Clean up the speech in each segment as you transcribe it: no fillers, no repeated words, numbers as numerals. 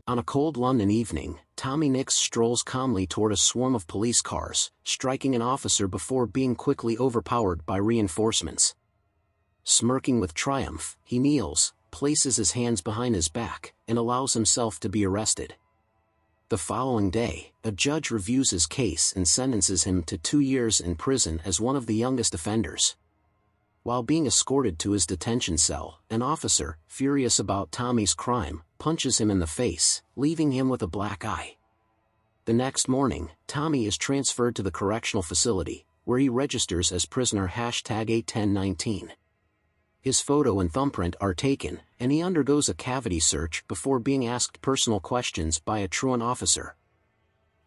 On a cold London evening, Tommy Nix strolls calmly toward a swarm of police cars, striking an officer before being quickly overpowered by reinforcements. Smirking with triumph, he kneels, places his hands behind his back, and allows himself to be arrested. The following day, a judge reviews his case and sentences him to 2 years in prison as one of the youngest offenders. While being escorted to his detention cell, an officer, furious about Tommy's crime, punches him in the face, leaving him with a black eye. The next morning, Tommy is transferred to the correctional facility, where he registers as prisoner #A1019. His photo and thumbprint are taken, and he undergoes a cavity search before being asked personal questions by a truant officer.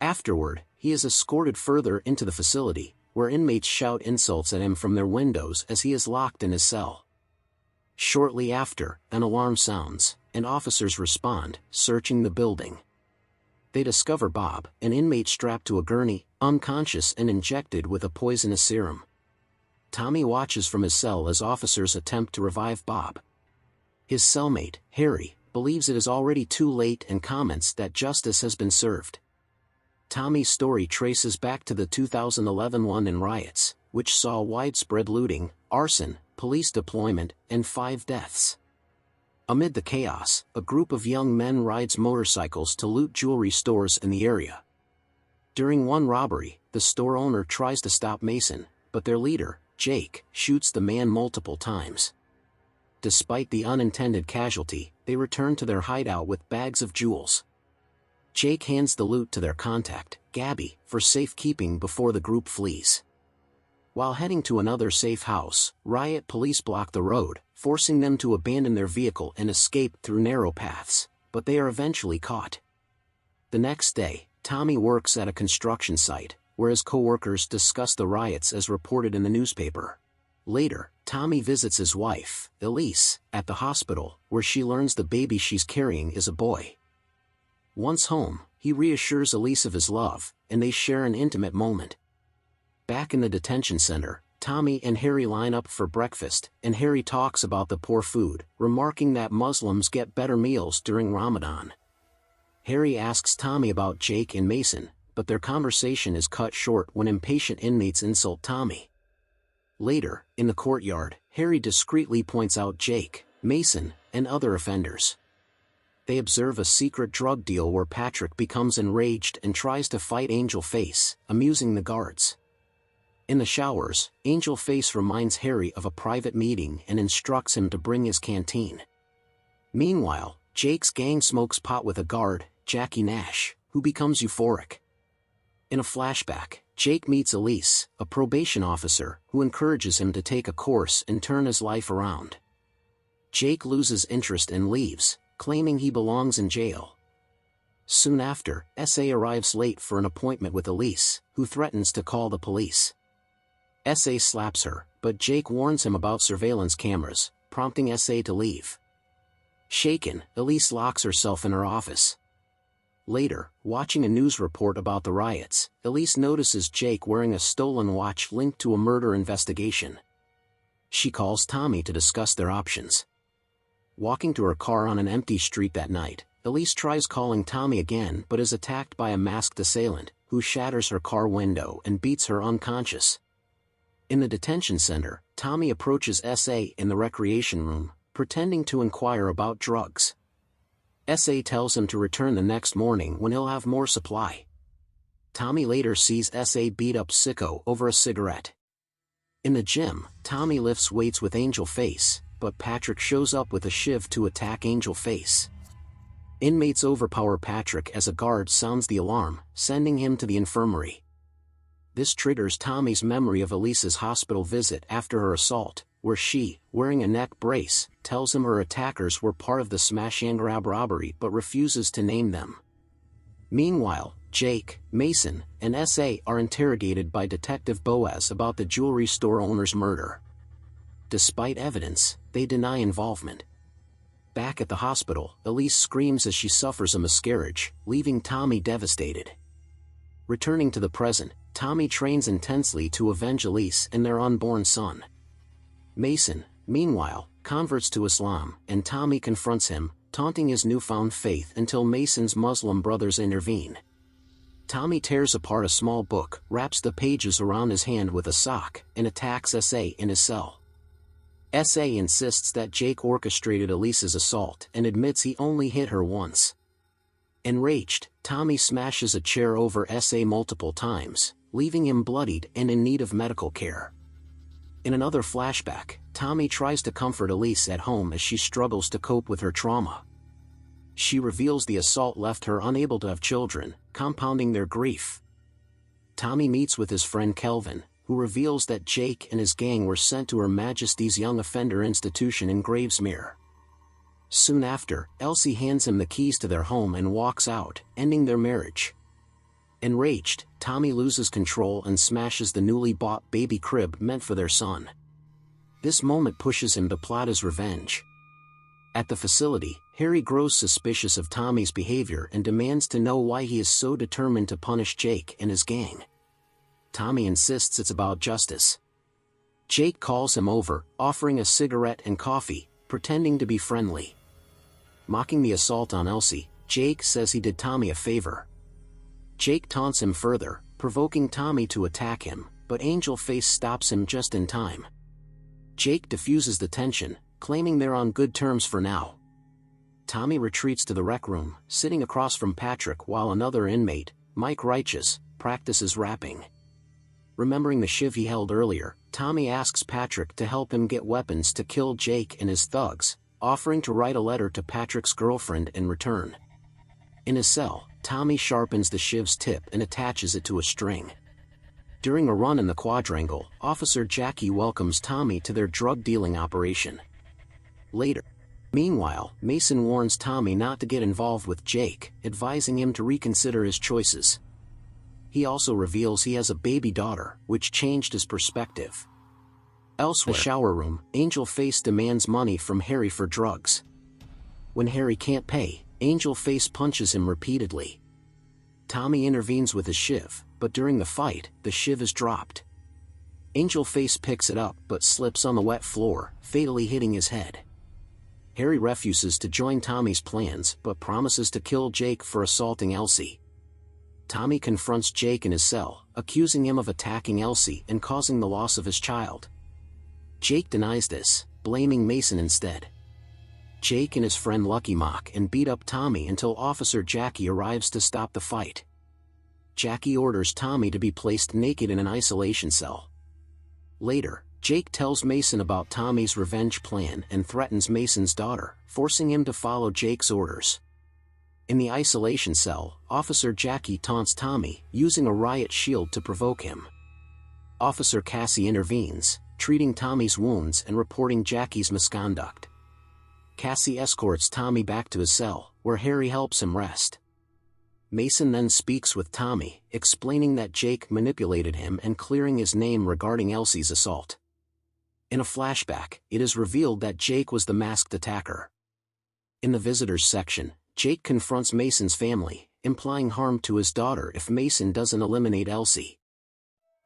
Afterward, he is escorted further into the facility, where inmates shout insults at him from their windows as he is locked in his cell. Shortly after, an alarm sounds, and officers respond, searching the building. They discover Bob, an inmate strapped to a gurney, unconscious and injected with a poisonous serum. Tommy watches from his cell as officers attempt to revive Bob. His cellmate, Harry, believes it is already too late and comments that justice has been served. Tommy's story traces back to the 2011 London riots, which saw widespread looting, arson, police deployment, and 5 deaths. Amid the chaos, a group of young men rides motorcycles to loot jewelry stores in the area. During one robbery, the store owner tries to stop Mason, but their leader, Jake, shoots the man multiple times. Despite the unintended casualty, they return to their hideout with bags of jewels. Jake hands the loot to their contact, Gabby, for safekeeping before the group flees. While heading to another safe house, riot police block the road, forcing them to abandon their vehicle and escape through narrow paths, but they are eventually caught. The next day, Tommy works at a construction site, where his co-workers discuss the riots as reported in the newspaper. Later, Tommy visits his wife, Elise, at the hospital, where she learns the baby she's carrying is a boy. Once home, he reassures Elise of his love, and they share an intimate moment. Back in the detention center, Tommy and Harry line up for breakfast, and Harry talks about the poor food, remarking that Muslims get better meals during Ramadan. Harry asks Tommy about Jake and Mason, but their conversation is cut short when impatient inmates insult Tommy. Later, in the courtyard, Harry discreetly points out Jake, Mason, and other offenders. They observe a secret drug deal where Patrick becomes enraged and tries to fight Angel Face, amusing the guards. In the showers, Angel Face reminds Harry of a private meeting and instructs him to bring his canteen. Meanwhile, Jake's gang smokes pot with a guard, Jackie Nash, who becomes euphoric. In a flashback, Jake meets Elise, a probation officer, who encourages him to take a course and turn his life around. Jake loses interest and leaves, claiming he belongs in jail. Soon after, S.A. arrives late for an appointment with Elise, who threatens to call the police. S.A. slaps her, but Jake warns him about surveillance cameras, prompting S.A. to leave. Shaken, Elise locks herself in her office. Later, watching a news report about the riots, Elise notices Jake wearing a stolen watch linked to a murder investigation. She calls Tommy to discuss their options. Walking to her car on an empty street that night, Elise tries calling Tommy again but is attacked by a masked assailant, who shatters her car window and beats her unconscious. In the detention center, Tommy approaches S.A. in the recreation room, pretending to inquire about drugs. S.A. tells him to return the next morning when he'll have more supply. Tommy later sees S.A. beat up Sicko over a cigarette. In the gym, Tommy lifts weights with Angel Face, but Patrick shows up with a shiv to attack Angel Face. Inmates overpower Patrick as a guard sounds the alarm, sending him to the infirmary. This triggers Tommy's memory of Elise's hospital visit after her assault, where she, wearing a neck brace, tells him her attackers were part of the smash and grab robbery but refuses to name them. Meanwhile, Jake, Mason, and S.A. are interrogated by Detective Boaz about the jewelry store owner's murder. Despite evidence, they deny involvement. Back at the hospital, Elise screams as she suffers a miscarriage, leaving Tommy devastated. Returning to the present, Tommy trains intensely to avenge Elise and their unborn son. Mason, meanwhile, converts to Islam, and Tommy confronts him, taunting his newfound faith until Mason's Muslim brothers intervene. Tommy tears apart a small book, wraps the pages around his hand with a sock, and attacks S.A. in his cell. S.A. insists that Jake orchestrated Elise's assault and admits he only hit her once. Enraged, Tommy smashes a chair over S.A. multiple times, leaving him bloodied and in need of medical care. In another flashback, Tommy tries to comfort Elise at home as she struggles to cope with her trauma. She reveals the assault left her unable to have children, compounding their grief. Tommy meets with his friend Kelvin, who reveals that Jake and his gang were sent to Her Majesty's Young Offender Institution in Gravesmere. Soon after, Elsie hands him the keys to their home and walks out, ending their marriage. Enraged, Tommy loses control and smashes the newly bought baby crib meant for their son. This moment pushes him to plot his revenge. At the facility, Harry grows suspicious of Tommy's behavior and demands to know why he is so determined to punish Jake and his gang. Tommy insists it's about justice. Jake calls him over, offering a cigarette and coffee, pretending to be friendly. Mocking the assault on Elsie, Jake says he did Tommy a favor. Jake taunts him further, provoking Tommy to attack him, but Angel Face stops him just in time. Jake diffuses the tension, claiming they're on good terms for now. Tommy retreats to the rec room, sitting across from Patrick while another inmate, Mike Righteous, practices rapping. Remembering the shiv he held earlier, Tommy asks Patrick to help him get weapons to kill Jake and his thugs, offering to write a letter to Patrick's girlfriend in return. In his cell, Tommy sharpens the shiv's tip and attaches it to a string. During a run in the quadrangle, Officer Jackie welcomes Tommy to their drug-dealing operation. Later. Meanwhile, Mason warns Tommy not to get involved with Jake, advising him to reconsider his choices. He also reveals he has a baby daughter, which changed his perspective. Elsewhere, in the shower room, Angel Face demands money from Harry for drugs. When Harry can't pay, Angel Face punches him repeatedly. Tommy intervenes with his shiv, but during the fight, the shiv is dropped. Angel Face picks it up but slips on the wet floor, fatally hitting his head. Harry refuses to join Tommy's plans but promises to kill Jake for assaulting Elsie. Tommy confronts Jake in his cell, accusing him of attacking Elsie and causing the loss of his child. Jake denies this, blaming Mason instead. Jake and his friend Lucky mock and beat up Tommy until Officer Jackie arrives to stop the fight. Jackie orders Tommy to be placed naked in an isolation cell. Later, Jake tells Mason about Tommy's revenge plan and threatens Mason's daughter, forcing him to follow Jake's orders. In the isolation cell, Officer Jackie taunts Tommy, using a riot shield to provoke him. Officer Cassie intervenes, treating Tommy's wounds and reporting Jackie's misconduct. Cassie escorts Tommy back to his cell, where Harry helps him rest. Mason then speaks with Tommy, explaining that Jake manipulated him and clearing his name regarding Elsie's assault. In a flashback, it is revealed that Jake was the masked attacker. In the visitors section, Jake confronts Mason's family, implying harm to his daughter if Mason doesn't eliminate Elsie.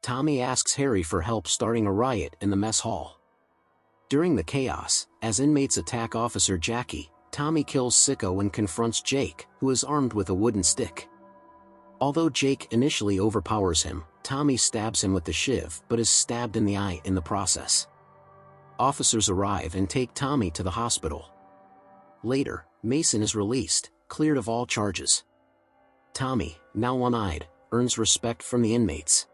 Tommy asks Harry for help starting a riot in the mess hall. During the chaos, as inmates attack Officer Jackie, Tommy kills Sicko and confronts Jake, who is armed with a wooden stick. Although Jake initially overpowers him, Tommy stabs him with the shiv but is stabbed in the eye in the process. Officers arrive and take Tommy to the hospital. Later, Mason is released, cleared of all charges. Tommy, now one-eyed, earns respect from the inmates.